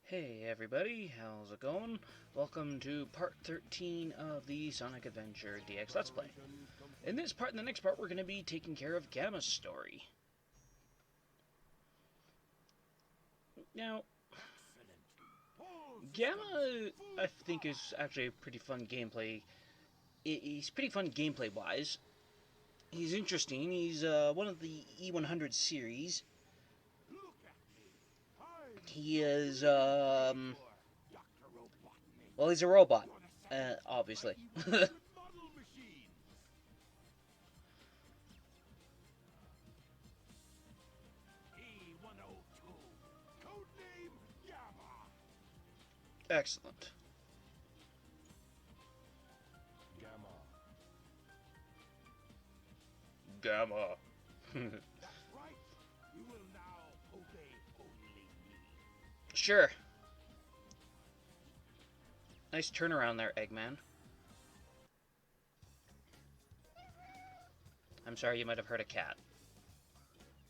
Hey everybody, how's it going? Welcome to part 13 of the Sonic Adventure DX Let's Play. In this part and the next part, we're going to be taking care of Gamma's story. Now, Gamma, I think, is actually a pretty fun gameplay. He's pretty fun gameplay-wise. He's interesting. He's one of the E100 series. He is, well, he's a robot, obviously. Excellent. Gamma. Sure. Nice turnaround there, Eggman. I'm sorry, you might have heard a cat.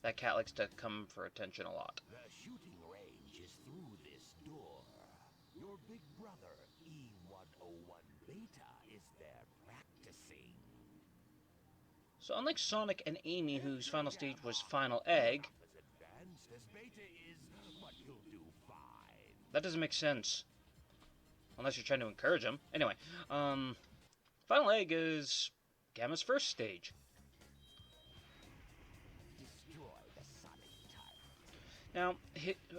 That cat likes to come for attention a lot. The shooting range is through this door. Your big brother, E101 Beta, is there practicing. So unlike Sonic and Amy, whose final stage was Final Egg, As advanced as Beta is, but you'll do fine. that doesn't make sense. Unless you're trying to encourage him. Anyway, Final Egg is Gamma's first stage. Destroy the Sonic tyrant. Now,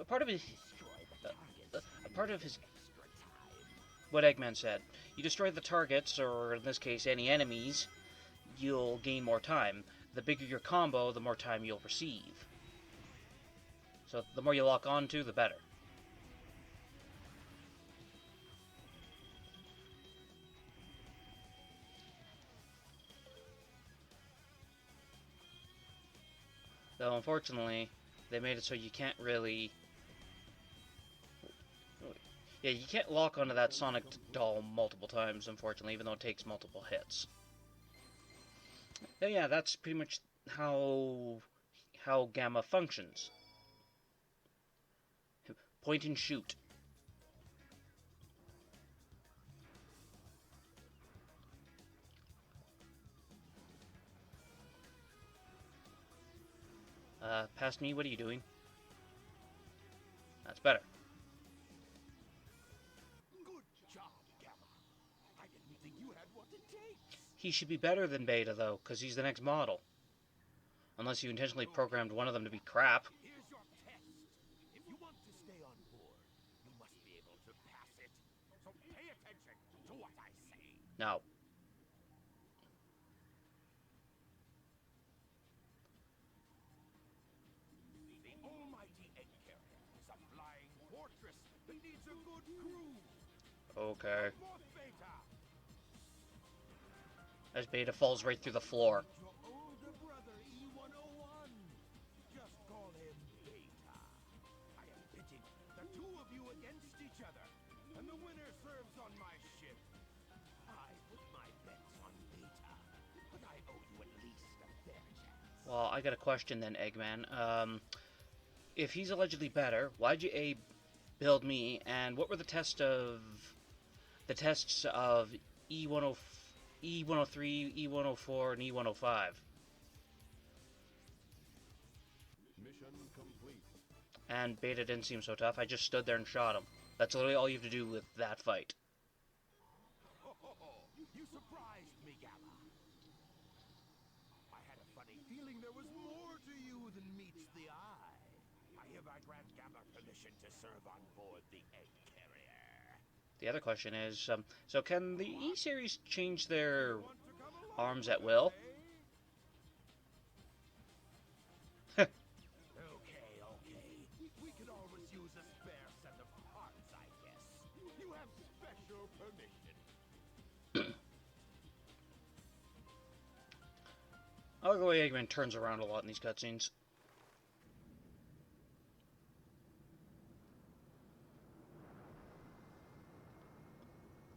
a part of his, Destroy the targets. a part of his, Extra time. what Eggman said, you destroy the targets, or in this case, any enemies, you'll gain more time. The bigger your combo, the more time you'll receive. So the more you lock onto, the better. Though, unfortunately, they made it so you can't really... Yeah, you can't lock onto that Sonic doll multiple times, unfortunately, even though it takes multiple hits. And yeah, that's pretty much how Gamma functions. Point and shoot. Past me, what are you doing? That's better. Good job, Gamma. I didn't think you had what it takes. He should be better than Beta, though, because he's the next model. Unless you intentionally programmed one of them to be crap. Here's your test. If you want to stay on board, you must be able to pass it. So pay attention to what I say. Now, The almighty egg carrier is a flying fortress that needs a good crew. okay. More Beta. As Beta falls right through the floor. Your older brother, E101. Just call him Beta. I am pitting the two of you against each other, and the winner serves on my ship. I put my bets on Beta, but I owe you at least a fair chance. Well, I got a question then, Eggman. If he's allegedly better, why'd you build me, and what were the tests of E10, E103, E104, and E105? Mission complete. And Beta didn't seem so tough. I just stood there and shot him. That's literally all you have to do with that fight. You surprised me, Gamma. I had a funny feeling there was more to you than meets the eye. I hereby grant Gamma permission to serve on board the egg carrier. The other question is, so can the E-Series change their Want to come along arms with at us, will? eh? Okay. We could always use a spare set of parts, I guess. You have special permission. I like the way Eggman turns around a lot in these cutscenes.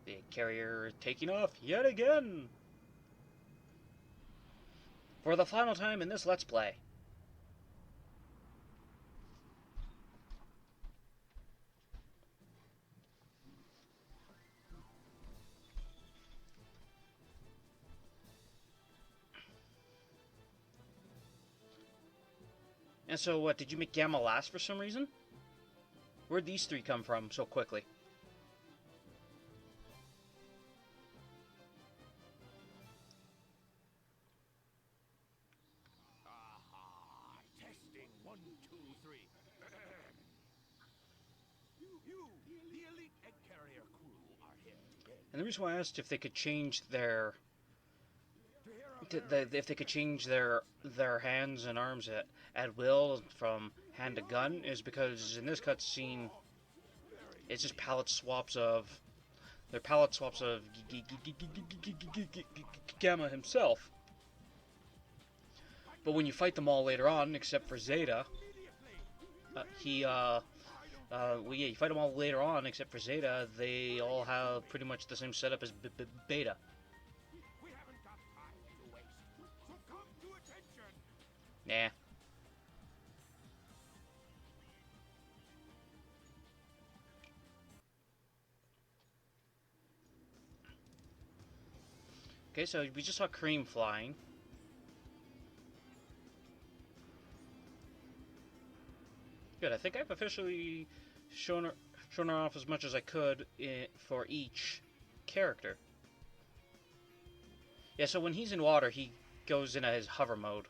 The carrier is taking off yet again! For the final time in this Let's Play. And so, what, did you make Gamma last for some reason? Where'd these three come from so quickly? Aha! Testing 1, 2, 3. You, the elite egg carrier crew, are here today. And the reason why I asked if they could change their To hear our if they could change their hands and arms at will from hand to gun is because in this cutscene it's just palette swaps of Gamma himself. But when you fight them all later on, except for Zeta, you fight them all later on except for Zeta. They all have pretty much the same setup as Beta. We haven't got time to waste, so come to attention. Nah. Okay, so we just saw Cream flying. Good, I think I've officially shown her off as much as I could for each character. Yeah, so when he's in water, he goes into his hover mode.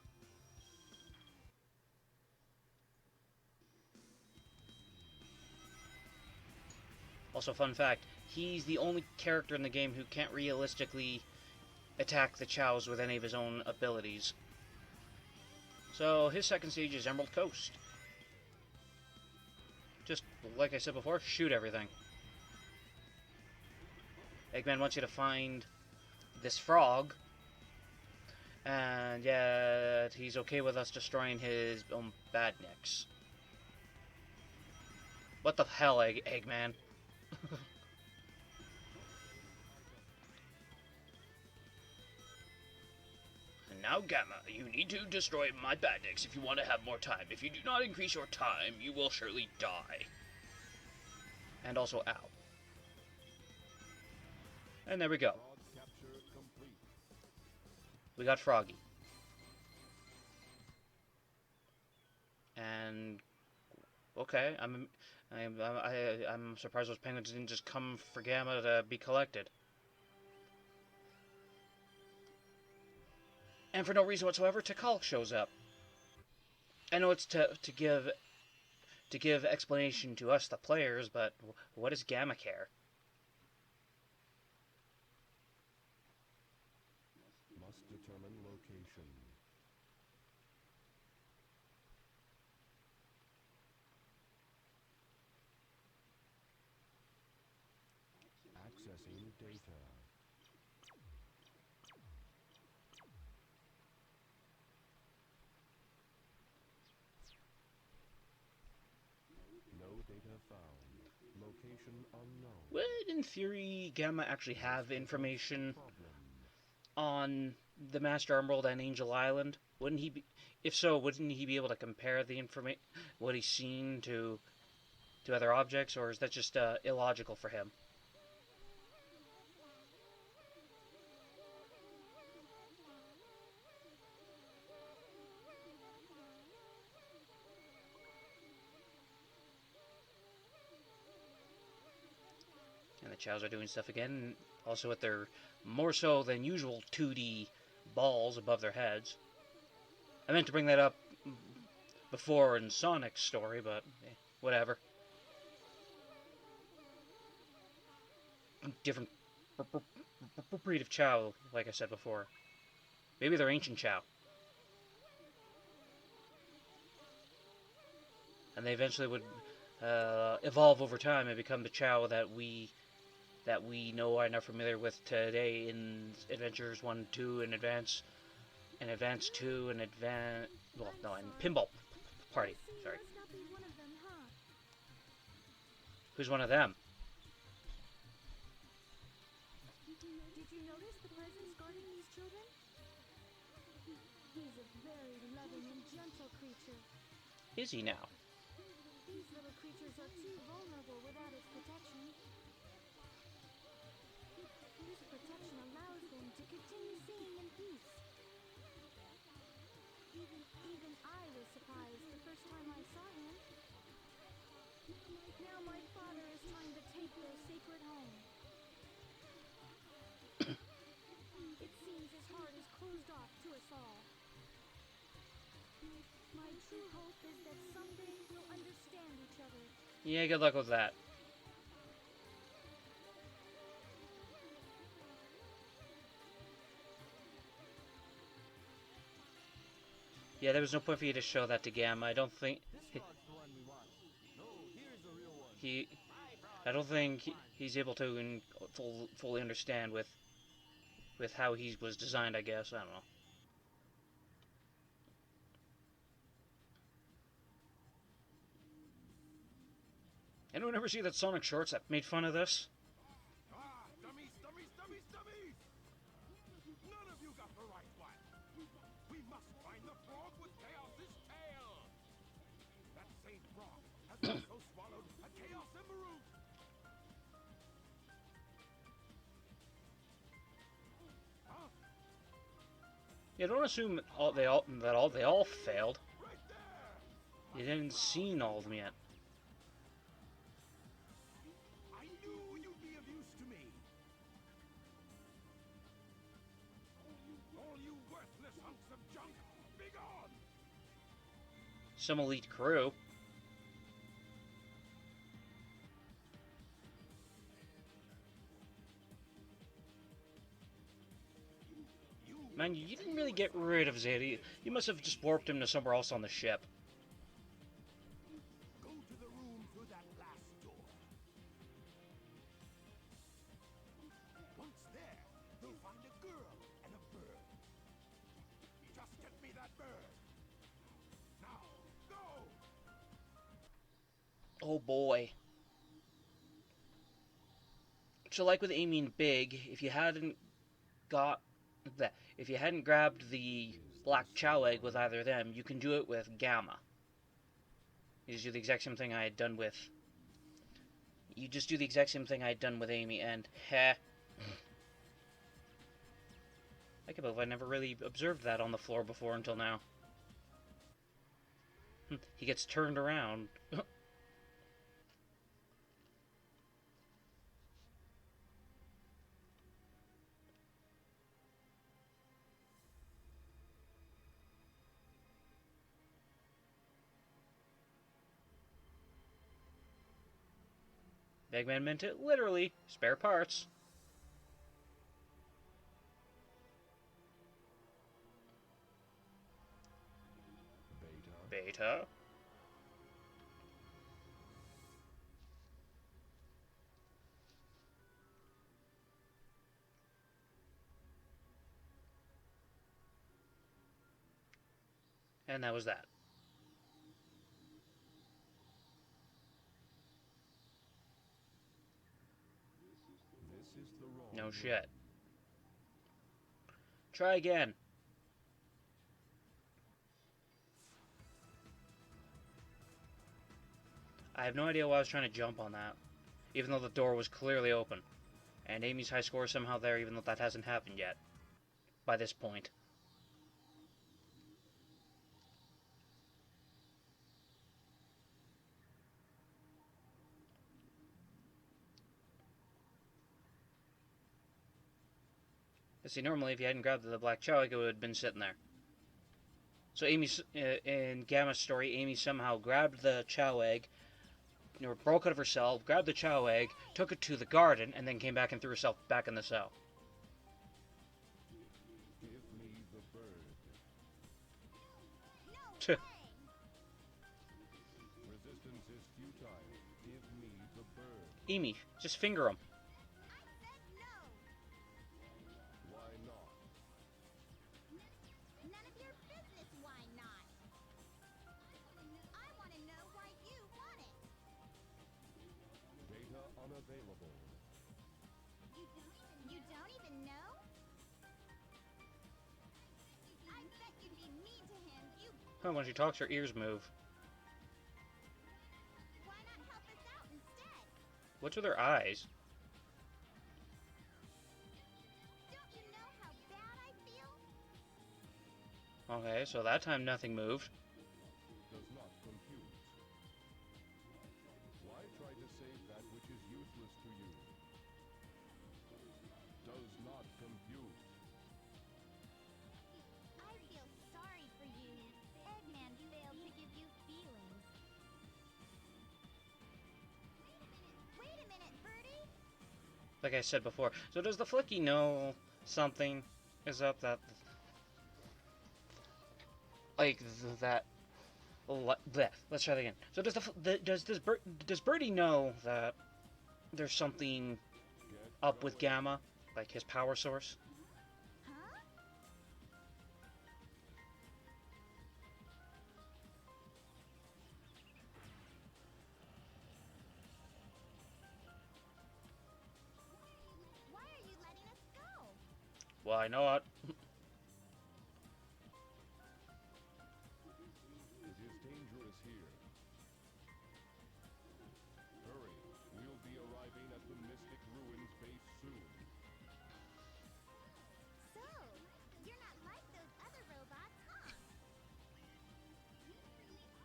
Also, fun fact, he's the only character in the game who can't realistically attack the Chows with any of his own abilities. So, his second stage is Emerald Coast. Just, like I said before, shoot everything. Eggman wants you to find this frog. And yet, he's okay with us destroying his own badniks. What the hell, Eggman? And now, Gamma, you need to destroy my badniks if you want to have more time. If you do not increase your time, you will surely die. And also, ow. And there we go. Pod capture complete. We got Froggy. And okay, I'm surprised those penguins didn't just come for Gamma to be collected. And for no reason whatsoever, Tikal shows up. I know it's to give explanation to us, the players, but what does Gamma care? Must determine location. Accessing data. No data found. Location unknown. Would, in theory, Gamma actually have information Problem. on the Master Emerald and Angel Island? Wouldn't he be, if so, wouldn't he be able to compare the information, what he's seen to other objects, or is that just illogical for him? And the Chows are doing stuff again, also with their more so than usual 2D balls above their heads. I meant to bring that up before in Sonic's story, but whatever. Different breed of Chow, like I said before. Maybe they're ancient Chow. And they eventually would evolve over time and become the Chow that we know and are familiar with today in Adventures 1, 2, and Advance 2, and and Pinball Party. Sorry. Must not be one of them, huh? Who's one of them? Did you notice the presence guarding these children? He's a very loving and gentle creature. Is he now? These little creatures are too vulnerable without its protection. His protection allows them to continue singing in peace. Even I was surprised the first trying to take their sacred home. It seems his heart is closed off to us all. My true hope is that someday we'll understand each other. Yeah, good luck with that. Yeah, there was no point for you to show that to Gamma. I don't think I don't think he's able to fully understand with how he was designed. I guess I don't know. Anyone ever see that Sonic Shorts that made fun of this? Ah, dummies, dummies, dummies, dummies! None of you got the right one. We must find the frog with Chaos's tail. That same frog has also swallowed a Chaos Emerald. Huh? Yeah, don't assume they all failed. Right there! You didn't seen all of them yet. I knew you'd be of use to me. All you worthless hunks of junk, be gone! Some elite crew. Man, you didn't really get rid of Zeta. You must have just warped him to somewhere else on the ship. Go to the room through that last door. Once there, you'll find a girl and a bird. Just get me that bird. Now, go! Oh boy. So like with Amy and Big, if you hadn't grabbed the Black Chow Egg with either of them, you can do it with Gamma. You just do the exact same thing I had done with... You just do the exact same thing I had done with Amy, and heh. I can't believe I never really observed that on the floor before until now. He gets turned around. Eggman meant it literally. Spare parts. Beta. And that was that. This is the wrong No way. shit. Try again. I have no idea why I was trying to jump on that, even though the door was clearly open. And Amy's high score is somehow there, even though that hasn't happened yet. By this point. See, normally if you hadn't grabbed the Black Chow Egg, it would have been sitting there. So in Gamma's story, Amy somehow grabbed the Chow Egg, broke out of her cell, grabbed the Chow Egg, took it to the garden, and then came back and threw herself back in the cell. Give me the bird. Resistance is futile. Give me the bird. Amy, just finger him. Why not? None of your business, why not? I want to know why you want it. Data unavailable. You don't even know? I bet you'd be mean to him. Oh, when she talks, her ears move. Why not help us out instead? What's with her eyes? Don't you know how bad I feel? Okay, so that time nothing moved. Does not compute. Why try to save that which is useless to you. Does not compute. I feel sorry for you. Eggman failed to give you feelings. Wait a minute, Birdie! Like I said before. So does the Flicky know something is up that... Like, that... Bleh. Let's try that again. So does Birdie know that there's something Get up with going. Gamma? Like his power source? Huh? Why are you letting us go? Well, I know it. It is dangerous here. Hurry. We'll be arriving at the Mystic Ruins base soon. So, you're not like those other robots, huh?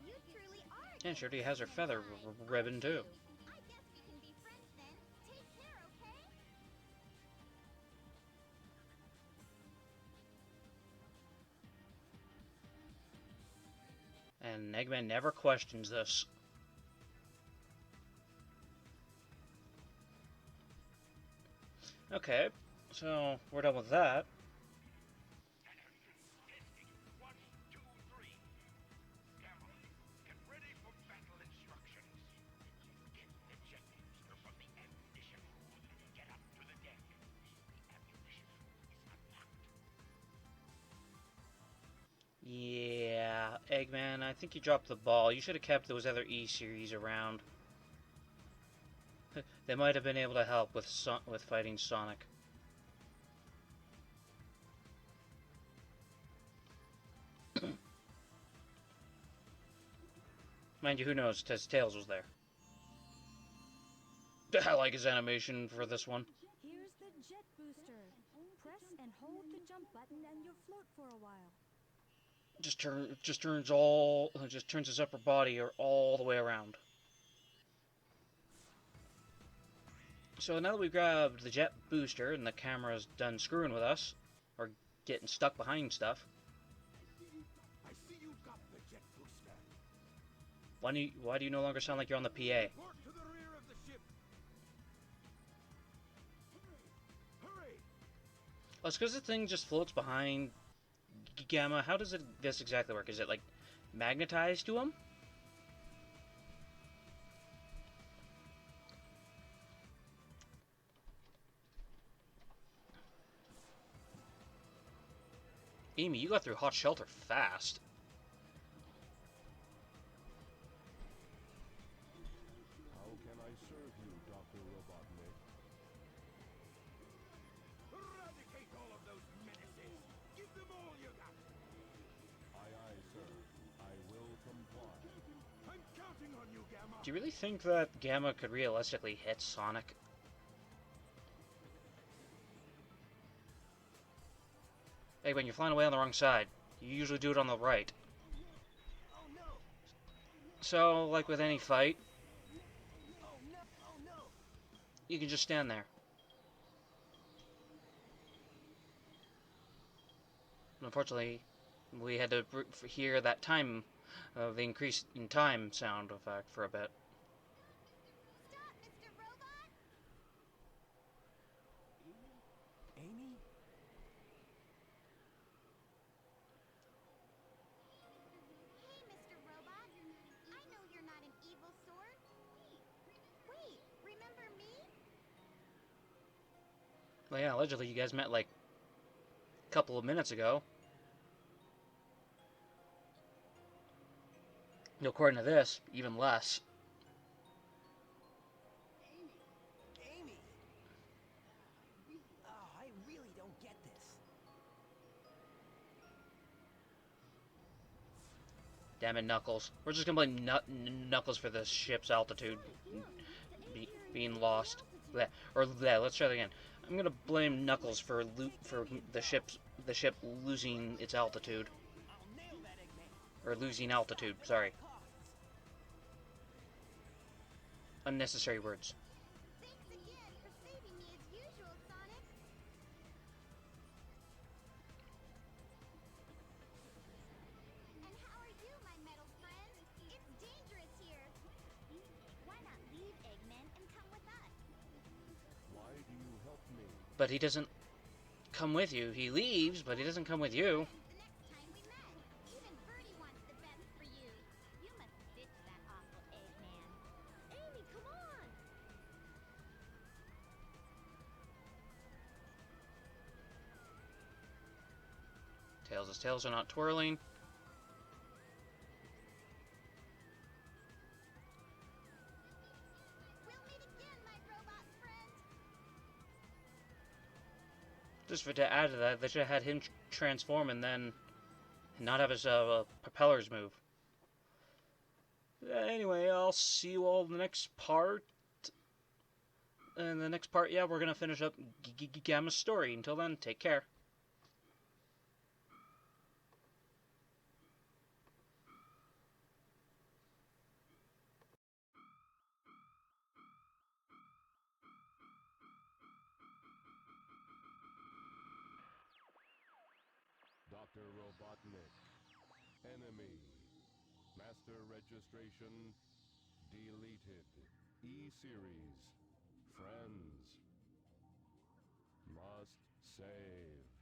You truly are. And Shirley has her Jedi. feather ribbon too. I guess we can be friends then. Take care, okay? And Eggman never questions this. Okay, so we're done with that. Testing. 1, 2, 3. Gamma, get ready for battle instructions. Get the jet booster from the ammunition room and get up to the deck. The ammunition room is unlocked. Yeah, Eggman, I think you dropped the ball. You should have kept those other E-series around. They might have been able to help with fighting Sonic. Mind you, who knows? Tails was there. I like his animation for this one. Here's the jet booster. Press and hold the jump button and you'll float for a while. Just turns his upper body all the way around. So now that we've grabbed the jet booster and the camera's done screwing with us, or getting stuck behind stuff, I see you got the jet booster. why do you no longer sound like you're on the PA? Report to the rear of the ship. Hurry! Well, it's because the thing just floats behind Gamma. How does this exactly work? Is it like magnetized to him? Amy, you got through Hot Shelter fast. How can I serve you, Dr. Robotnik? Eradicate all of those menaces. Give them all you got. Aye, aye, sir. I will comply. I'm counting on you, Gamma. Do you really think that Gamma could realistically hit Sonic? Hey, when you're flying away on the wrong side, you usually do it on the right. Oh no! So, like with any fight, Oh no! Oh no! you can just stand there. Unfortunately, we had to hear that time, the increase in time sound effect for a bit. Stop, Mr. Robot! Amy? Hey, Mr. Robot. I know you're not an evil sort. Wait, remember me? Well, yeah, allegedly you guys met like a couple of minutes ago. According to this, even less. Amy! Oh, I really don't get this. Damn it, Knuckles. We're just gonna blame Knuckles for the ship's altitude being lost. Bleh. Or bleh, let's try that again. I'm gonna blame Knuckles for the ship losing its altitude. I'll nail that Eggman. Or losing altitude, sorry. Costs. Unnecessary words. Think but he doesn't come with you. He leaves, but he doesn't come with you. The next time we met, even Birdie wants the best for you. You must ditch that awful Eggman. Amy, come on! Tails' tails are not twirling. We'll meet again, my robot friend. Just to add to that, they should have had him transform and then not have his propellers move. Anyway, I'll see you all in the next part. In the next part, yeah, we're going to finish up Gamma's story. Until then, take care. Dr. Robotnik. Enemy. Master registration deleted. E-Series. Friends. Must save.